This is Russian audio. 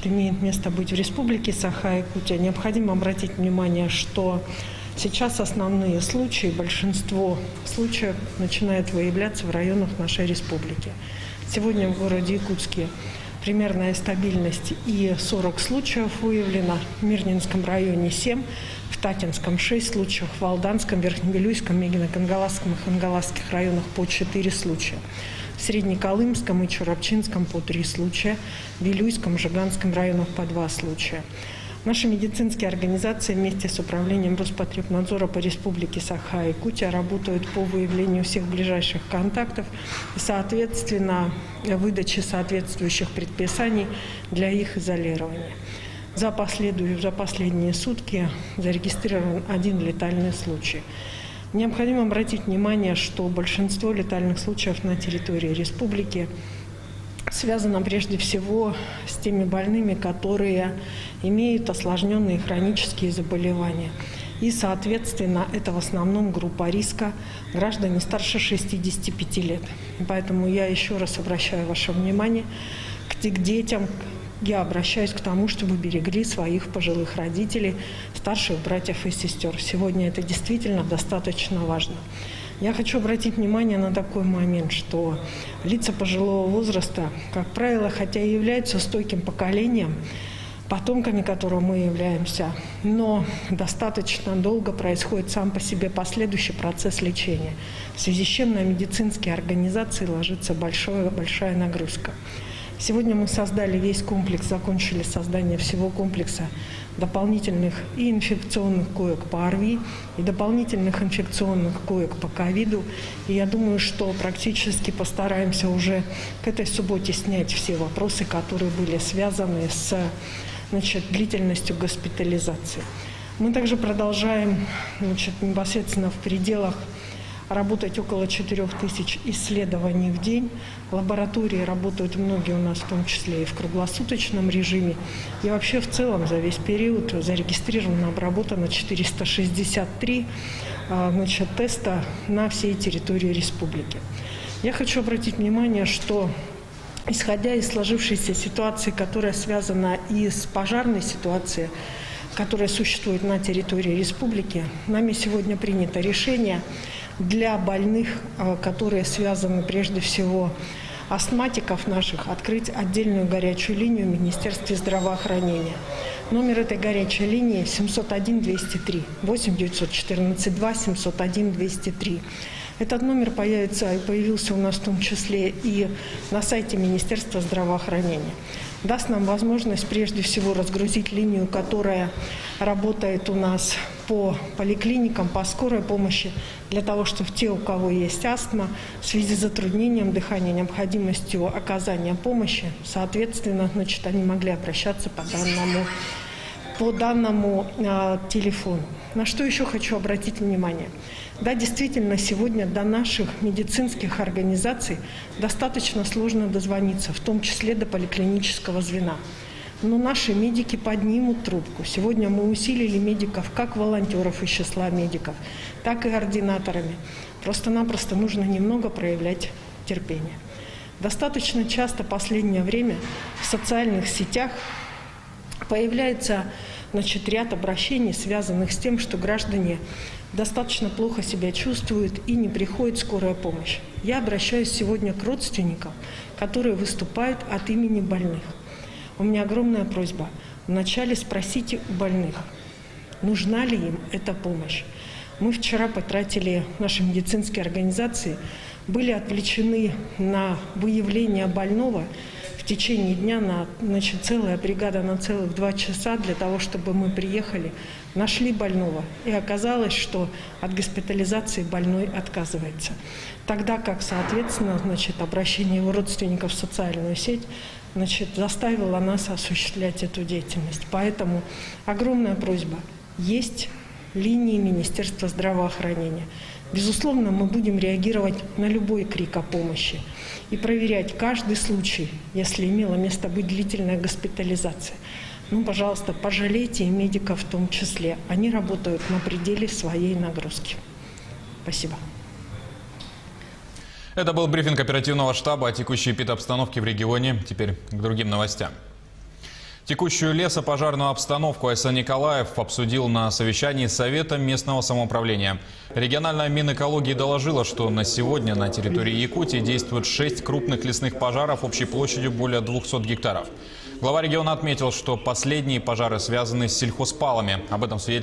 имеет место быть в Республике Саха-Якутия. Необходимо обратить внимание, что сейчас основные случаи, большинство случаев начинает выявляться в районах нашей республики. Сегодня в городе Якутске примерная стабильность и 40 случаев выявлено. В Мирнинском районе 7, в Татинском 6 случаев, в Алданском, Верхневилюйском, Мегино-Кангаласском и Хангаласских районах по 4 случая. В Среднеколымском и Чурапчинском по 3 случая, в Вилюйском, Жиганском районах по 2 случая. Наши медицинские организации вместе с управлением Роспотребнадзора по Республике Саха-Якутия работают по выявлению всех ближайших контактов и, соответственно, выдаче соответствующих предписаний для их изолирования. За последние сутки зарегистрирован 1 летальный случай. Необходимо обратить внимание, что большинство летальных случаев на территории республики связано прежде всего с теми больными, которые имеют осложненные хронические заболевания. И, соответственно, это в основном группа риска граждане старше 65 лет. И поэтому я еще раз обращаю ваше внимание к детям. Я обращаюсь к тому, чтобы берегли своих пожилых родителей, старших братьев и сестер. Сегодня это действительно достаточно важно. Я хочу обратить внимание на такой момент, что лица пожилого возраста, как правило, хотя и являются стойким поколением, потомками которого мы являемся, но достаточно долго происходит сам по себе последующий процесс лечения, в связи с чем на медицинские организации ложится большая нагрузка. Сегодня мы создали весь комплекс, закончили создание всего комплекса дополнительных и инфекционных коек по ОРВИ, и дополнительных инфекционных коек по ковиду. И я думаю, что практически постараемся уже к этой субботе снять все вопросы, которые были связаны с длительностью госпитализации. Мы также продолжаем непосредственно в пределах работать около 4000 исследований в день. Лаборатории работают многие у нас, в том числе и в круглосуточном режиме. И вообще в целом за весь период зарегистрировано, обработано 463 теста на всей территории республики. Я хочу обратить внимание, что исходя из сложившейся ситуации, которая связана и с пожарной ситуацией, которая существует на территории республики, нами сегодня принято решение для больных, которые связаны прежде всего астматиков наших, открыть отдельную горячую линию в Министерстве здравоохранения. Номер этой горячей линии 701-203, 8-914-2-701-203. Этот номер появился у нас в том числе и на сайте Министерства здравоохранения. Даст нам возможность прежде всего разгрузить линию, которая работает у нас по поликлиникам, по скорой помощи, для того, чтобы те, у кого есть астма, в связи с затруднением дыхания, необходимостью оказания помощи, соответственно, они могли обращаться по данному телефону. На что еще хочу обратить внимание. Да, действительно, сегодня до наших медицинских организаций достаточно сложно дозвониться, в том числе до поликлинического звена. Но наши медики поднимут трубку. Сегодня мы усилили медиков, как волонтеров из числа медиков, так и ординаторами. Просто-напросто нужно немного проявлять терпение. Достаточно часто в последнее время в социальных сетях появляется ряд обращений, связанных с тем, что граждане достаточно плохо себя чувствуют и не приходит скорая помощь. Я обращаюсь сегодня к родственникам, которые выступают от имени больных. У меня огромная просьба. Вначале спросите у больных, нужна ли им эта помощь. Мы вчера потратили, наши медицинские организации были отвлечены на выявление больного в течение дня, целая бригада на целых 2 часа для того, чтобы мы приехали, нашли больного. И оказалось, что от госпитализации больной отказывается. Тогда как, соответственно, обращение его родственников в социальную сеть заставило нас осуществлять эту деятельность. Поэтому огромная просьба. Есть линии Министерства здравоохранения. Безусловно, мы будем реагировать на любой крик о помощи и проверять каждый случай, если имела место быть длительная госпитализация. Пожалуйста, пожалейте и медиков в том числе. Они работают на пределе своей нагрузки. Спасибо. Это был брифинг оперативного штаба о текущей эпидобстановке в регионе. Теперь к другим новостям. Текущую лесопожарную обстановку Айсан Николаев обсудил на совещании Совета местного самоуправления. Региональная Минэкологии доложила, что на сегодня на территории Якутии действует 6 крупных лесных пожаров общей площадью более 200 гектаров. Глава региона отметил, что последние пожары связаны с сельхозпалами. Об этом свидетельствует